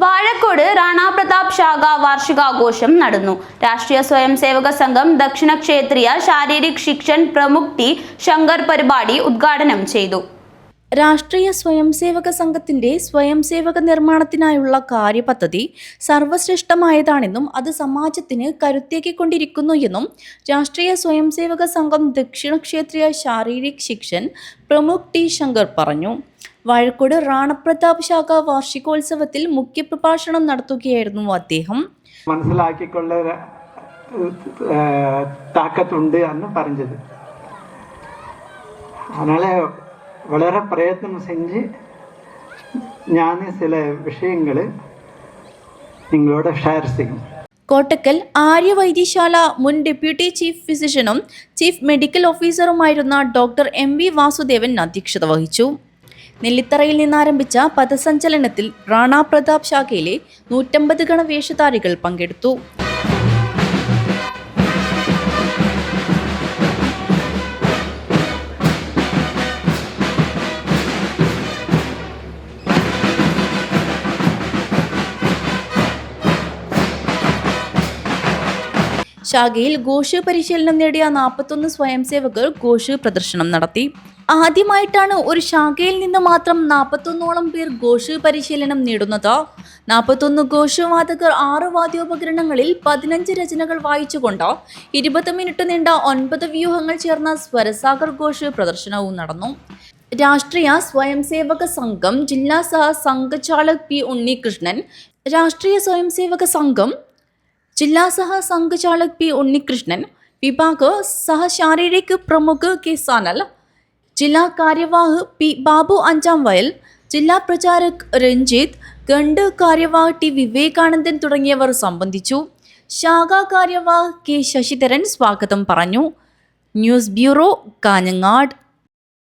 വാഴക്കോട് റാണാ പ്രതാപ് ശാഖ വാർഷികാഘോഷം നടന്നു. രാഷ്ട്രീയ സ്വയംസേവക സംഘം ദക്ഷിണ ക്ഷേത്രീയ ശാരീരിക് ശിക്ഷൻ പ്രമുഖ് ടി ശങ്കർ പരിപാടി ഉദ്ഘാടനം ചെയ്തു. രാഷ്ട്രീയ സ്വയംസേവക സംഘത്തിന്റെ സ്വയംസേവക നിർമ്മാണത്തിനായുള്ള കാര്യപദ്ധതി സർവശ്രേഷ്ഠമായതാണെന്നും അത് സമാജത്തിന് കരുത്തേക്കിക്കൊണ്ടിരിക്കുന്നു എന്നും രാഷ്ട്രീയ സ്വയംസേവക സംഘം ദക്ഷിണ ക്ഷേത്രീയ ശാരീരിക് ശിക്ഷൻ പ്രമുഖ് ടി ശങ്കർ പറഞ്ഞു. വാഴക്കോട് റാണാ പ്രതാപ് ശാഖ വാർഷികോത്സവത്തിൽ മുഖ്യപ്രഭാഷണം നടത്തുകയായിരുന്നു അദ്ദേഹം. മനസ്സിലാക്കിക്കൊള്ള താക്കത്തുണ്ട് എന്ന് പറഞ്ഞത്. அதனால വളരെ പ്രയത്നം செஞ்சு ഞാൻ ചില വിഷയങ്ങൾ നിങ്ങളോട് ഷെയർ ചെയ്യും. കോട്ടക്കൽ ആര്യവൈദ്യശാല മുൻ ഡെപ്യൂട്ടി ചീഫ് ഫിസിഷ്യനും ചീഫ് മെഡിക്കൽ ഓഫീസറുമായിരുന്ന ഡോക്ടർ എം വി വാസുദേവൻ അധ്യക്ഷത വഹിച്ചു. നെല്ലിത്തറയിൽ നിന്നാരംഭിച്ച പഥസഞ്ചലനത്തിൽ റാണാ പ്രതാപ് ശാഖയിലെ 150 ഗണവേഷധാരികൾ പങ്കെടുത്തു. ശാഖയിൽ ഘോഷ് പരിശീലനം നേടിയ 41 സ്വയംസേവകർ ഘോഷ് പ്രദർശനം നടത്തി. ആദ്യമായിട്ടാണ് ഒരു ശാഖയിൽ നിന്ന് മാത്രം 41ഓളം പേർ ഘോഷ് പരിശീലനം നേടുന്നത്. 41 ഘോഷ് വാദകർ 6 വാദ്യോപകരണങ്ങളിൽ 15 രചനകൾ വായിച്ചുകൊണ്ട് 20 മിനിറ്റ് നീണ്ട 9 വ്യൂഹങ്ങൾ ചേർന്ന സ്വരസാഗർ ഘോഷ് പ്രദർശനവും നടന്നു. രാഷ്ട്രീയ സ്വയംസേവക സംഘം ജില്ലാ സഹ സംഘചാലക് പി ഉണ്ണികൃഷ്ണൻ, രാഷ്ട്രീയ സ്വയംസേവക സംഘം ജില്ലാ സഹ സംഘചാലക് പി ഉണ്ണികൃഷ്ണൻ, വിഭാഗ് സഹ ശാരീരിക് പ്രമുഖ് കെ സാനൽ, ജില്ലാ കാര്യവാഹ് പി ബാബു അഞ്ചാം വയൽ, ജില്ലാ പ്രചാരക് രഞ്ജിത്ത്, ഗണ്ട് കാര്യവാഹ് ടി വിവേകാനന്ദൻ തുടങ്ങിയവർ സംബന്ധിച്ചു. ശാഖാ കാര്യവാഹ് കെ ശശിധരൻ സ്വാഗതം പറഞ്ഞു. News bureau, Kanhangad.